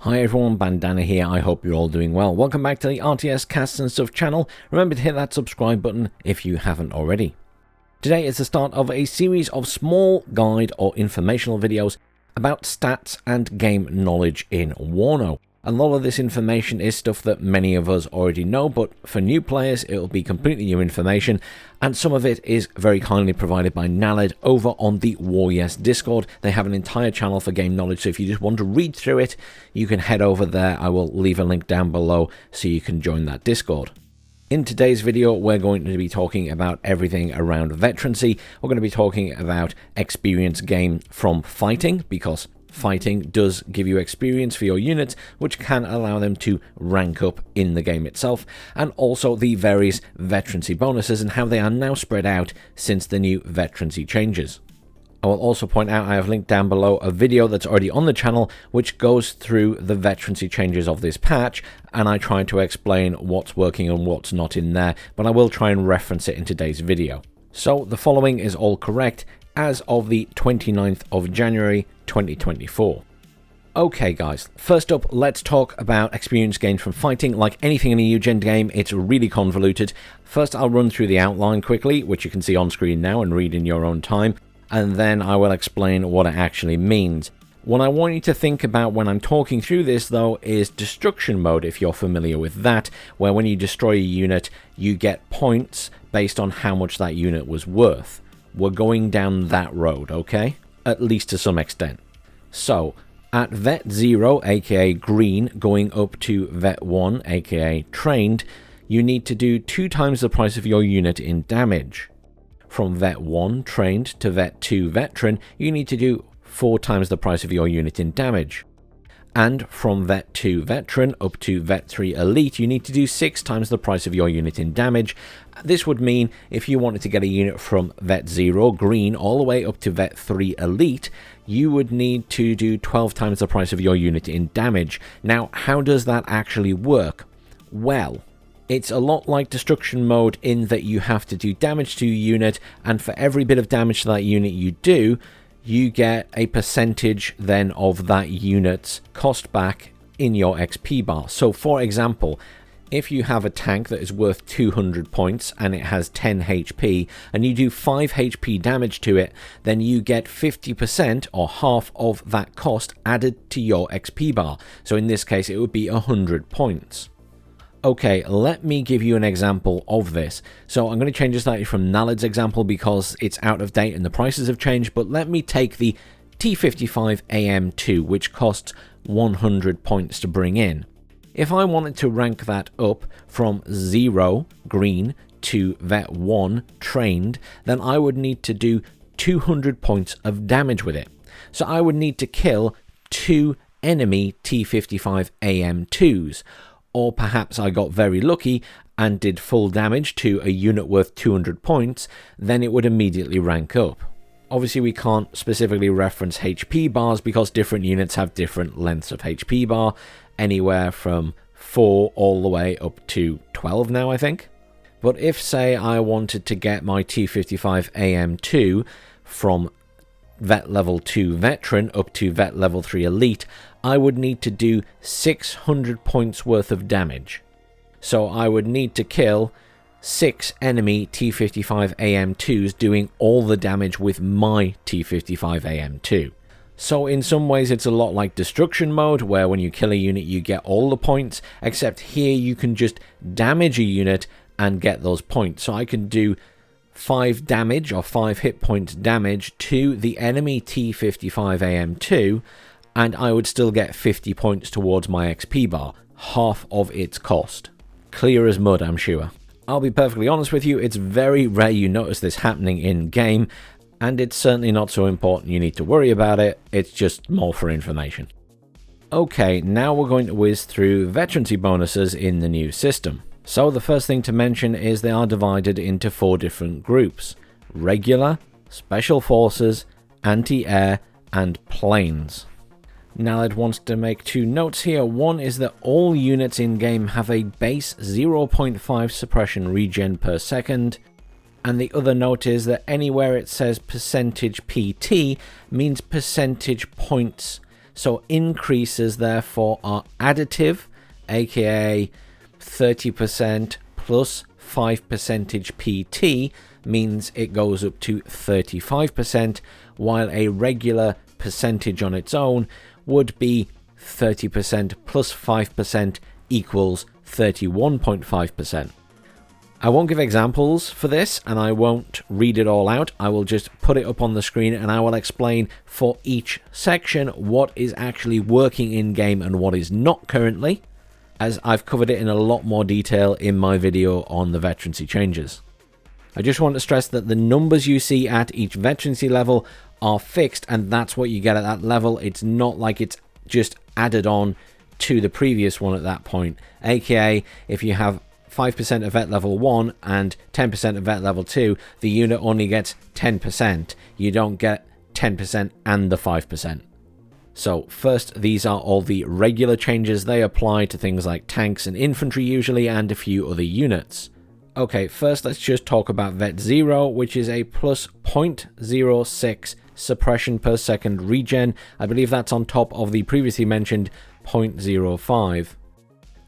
Hi everyone, Bandanner here. I hope you're all doing well. Welcome back to the RTS Casts and Stuff channel. Remember to hit that subscribe button if you haven't already. Today is the start of a series of small guide or informational videos about stats and game knowledge in WARNO. A lot of this information is stuff that many of us already know, but for new players it'll be completely new information, and some of it is very kindly provided by Nalyd over on the WARNO Discord. They have an entire channel for game knowledge, so if you just want to read through it, you can head over there. I will leave a link down below so you can join that Discord. In today's video, we're going to be talking about everything around Veterancy. We're going to be talking about experience gain from fighting, because fighting does give you experience for your units, which can allow them to rank up in the game itself, and also the various Veterancy bonuses and how they are now spread out since the new Veterancy changes. I will also point out I have linked down below a video that's already on the channel which goes through the Veterancy changes of this patch, and I try to explain what's working and what's not in there, but I will try and reference it in today's video. So the following is all correct as of the 29th of January 2024. Okay guys, first up let's talk about experience gained from fighting. Like anything in a new gen game, it's really convoluted. First I'll run through the outline quickly, which you can see on screen now and read in your own time, and then I will explain what it actually means. What I want you to think about when I'm talking through this though is destruction mode, if you're familiar with that, where when you destroy a unit you get points based on how much that unit was worth. We're going down that road, okay? At least to some extent. So, at Vet 0, aka green, going up to Vet 1, aka trained, you need to do 2 times the price of your unit in damage. From Vet 1, trained, to Vet 2, veteran, you need to do 4 times the price of your unit in damage. And from Vet 2 Veteran up to Vet 3 Elite, you need to do 6 times the price of your unit in damage. This would mean if you wanted to get a unit from Vet 0 Green all the way up to Vet 3 Elite, you would need to do 12 times the price of your unit in damage. Now, how does that actually work? Well, it's a lot like destruction mode in that you have to do damage to your unit, and for every bit of damage to that unit you do, you get a percentage then of that unit's cost back in your XP bar. So for example, if you have a tank that is worth 200 points and it has 10 HP and you do 5 HP damage to it, then you get 50% or half of that cost added to your XP bar. So in this case it would be 100 points. Okay, let me give you an example of this. So I'm going to change this slightly from Nalyd's example because it's out of date and the prices have changed, but let me take the T55 AM2, which costs 100 points to bring in. If I wanted to rank that up from 0 green to Vet 1 trained, then I would need to do 200 points of damage with it. So I would need to kill 2 enemy T55 AM2s. Or perhaps I got very lucky and did full damage to a unit worth 200 points, then it would immediately rank up. Obviously we can't specifically reference HP bars because different units have different lengths of HP bar, anywhere from 4 all the way up to 12 now I think. But if say I wanted to get my T55 AM2 from Vet level 2 veteran up to Vet level 3 elite, I would need to do 600 points worth of damage. So I would need to kill 6 enemy T55 AM2s doing all the damage with my T55 AM2. So in some ways it's a lot like destruction mode, where when you kill a unit you get all the points, except here you can just damage a unit and get those points. So I can do 5 damage or 5 hit points damage to the enemy T55 AM2, and I would still get 50 points towards my XP bar, half of its cost. Clear as mud, I'm sure. I'll be perfectly honest with you, it's very rare you notice this happening in game, and it's certainly not so important you need to worry about it, it's just more for information. Okay, now we're going to whiz through Veterancy bonuses in the new system. So the first thing to mention is they are divided into 4 different groups: regular, special forces, anti-air, and planes. Nalyd wants to make 2 notes here. One is that all units in game have a base 0.5 suppression regen per second, and the other note is that anywhere it says percentage PT means percentage points So increases therefore are additive, aka 30% plus 5% PT means it goes up to 35%, while a regular percentage on its own would be 30% plus 5% equals 31.5%. I won't give examples for this, and I won't read it all out. I will just put it up on the screen, and I will explain for each section what is actually working in-game and what is not currently, as I've covered it in a lot more detail in my video on the Veterancy changes. I just want to stress that the numbers you see at each Veterancy level are fixed, and that's what you get at that level. It's not like it's just added on to the previous one at that point. AKA, if you have 5% of vet level 1 and 10% of vet level 2, the unit only gets 10%. You don't get 10% and the 5%. So first, these are all the regular changes. They apply to things like tanks and infantry usually, and a few other units. Okay, first let's just talk about Vet 0, which is a plus 0.06 suppression per second regen. I believe that's on top of the previously mentioned 0.05.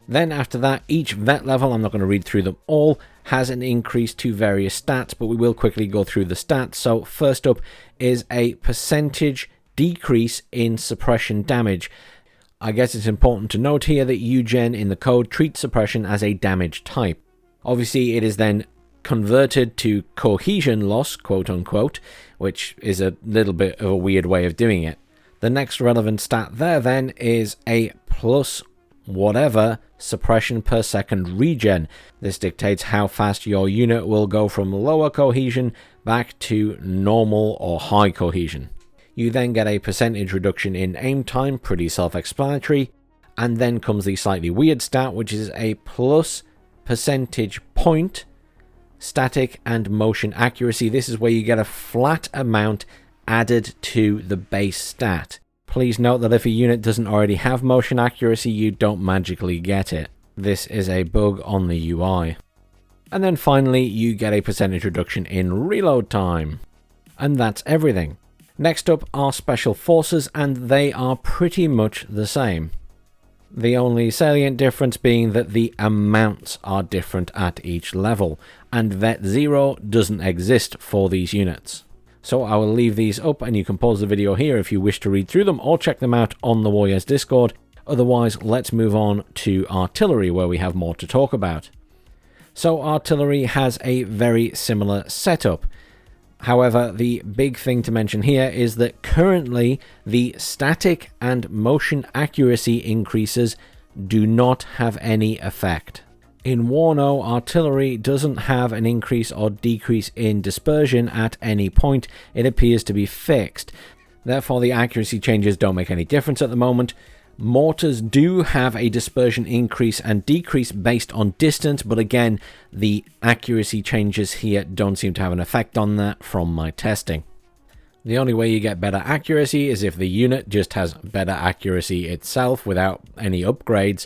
Then after that, each vet level, I'm not going to read through them all, has an increase to various stats, but we will quickly go through the stats. So first up is a percentage decrease in suppression damage. I guess it's important to note here that UGen in the code treats suppression as a damage type. Obviously, it is then converted to cohesion loss, quote unquote, which is a little bit of a weird way of doing it. The next relevant stat there then is a plus whatever suppression per second regen. This dictates how fast your unit will go from lower cohesion back to normal or high cohesion. You then get a percentage reduction in aim time, pretty self-explanatory, and then comes the slightly weird stat, which is a plus percentage point static and motion accuracy. This is where you get a flat amount added to the base stat. Please note that if a unit doesn't already have motion accuracy, you don't magically get it. This is a bug on the UI. And then finally, you get a percentage reduction in reload time. And that's everything. Next up are Special Forces, and they are pretty much the same. The only salient difference being that the amounts are different at each level, and Vet 0 doesn't exist for these units. So I will leave these up, and you can pause the video here if you wish to read through them or check them out on the Warriors Discord. Otherwise, let's move on to Artillery, where we have more to talk about. So Artillery has a very similar setup. However, the big thing to mention here is that currently the static and motion accuracy increases do not have any effect. In WARNO, Artillery doesn't have an increase or decrease in dispersion at any point. It appears to be fixed. Therefore, the accuracy changes don't make any difference at the moment. Mortars do have a dispersion increase and decrease based on distance, but again, the accuracy changes here don't seem to have an effect on that from my testing. The only way you get better accuracy is if the unit just has better accuracy itself without any upgrades,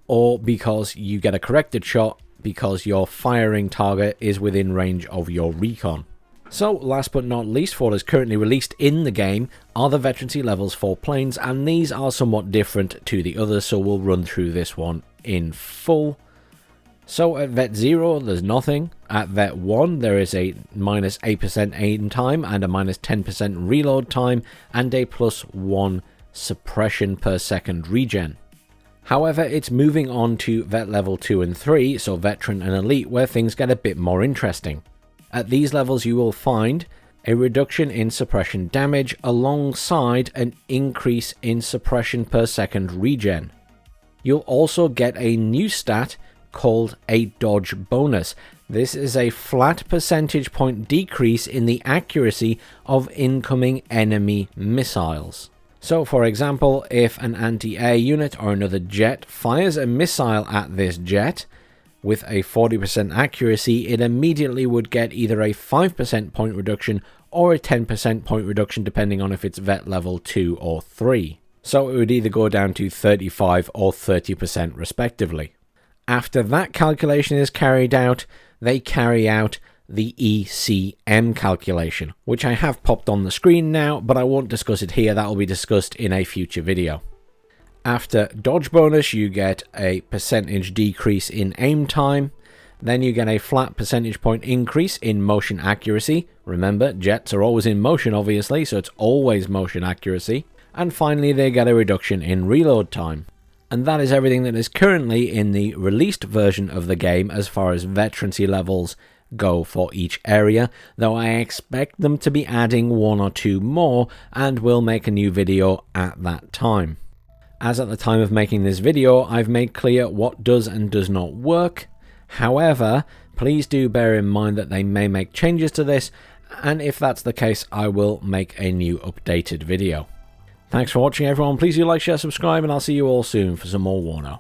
or because you get a corrected shot because your firing target is within range of your recon. So, last but not least, what is currently released in the game are the Veterancy levels for planes, and these are somewhat different to the others, so we'll run through this one in full. So at Vet 0, there's nothing. At Vet 1, there is a minus 8% aim time and a minus 10% reload time, and a plus 1 suppression per second regen. However, it's moving on to Vet level 2 and 3, so Veteran and Elite, where things get a bit more interesting. At these levels you will find a reduction in suppression damage alongside an increase in suppression per second regen. You'll also get a new stat called a dodge bonus. This is a flat percentage point decrease in the accuracy of incoming enemy missiles. So for example, if an anti-air unit or another jet fires a missile at this jet, with a 40% accuracy, it immediately would get either a 5% point reduction or a 10% point reduction depending on if it's Vet level 2 or 3. So it would either go down to 35 or 30% respectively. After that calculation is carried out, they carry out the ECM calculation, which I have popped on the screen now, but I won't discuss it here. That will be discussed in a future video. After dodge bonus, you get a percentage decrease in aim time. Then you get a flat percentage point increase in motion accuracy. Remember, jets are always in motion, obviously, so it's always motion accuracy. And finally, they get a reduction in reload time. And that is everything that is currently in the released version of the game as far as veterancy levels go for each area, though I expect them to be adding one or two more, and will make a new video at that time. As at the time of making this video, I've made clear what does and does not work. However, please do bear in mind that they may make changes to this, and if that's the case, I will make a new updated video. Thanks for watching, everyone. Please do like, share, subscribe, and I'll see you all soon for some more WARNO.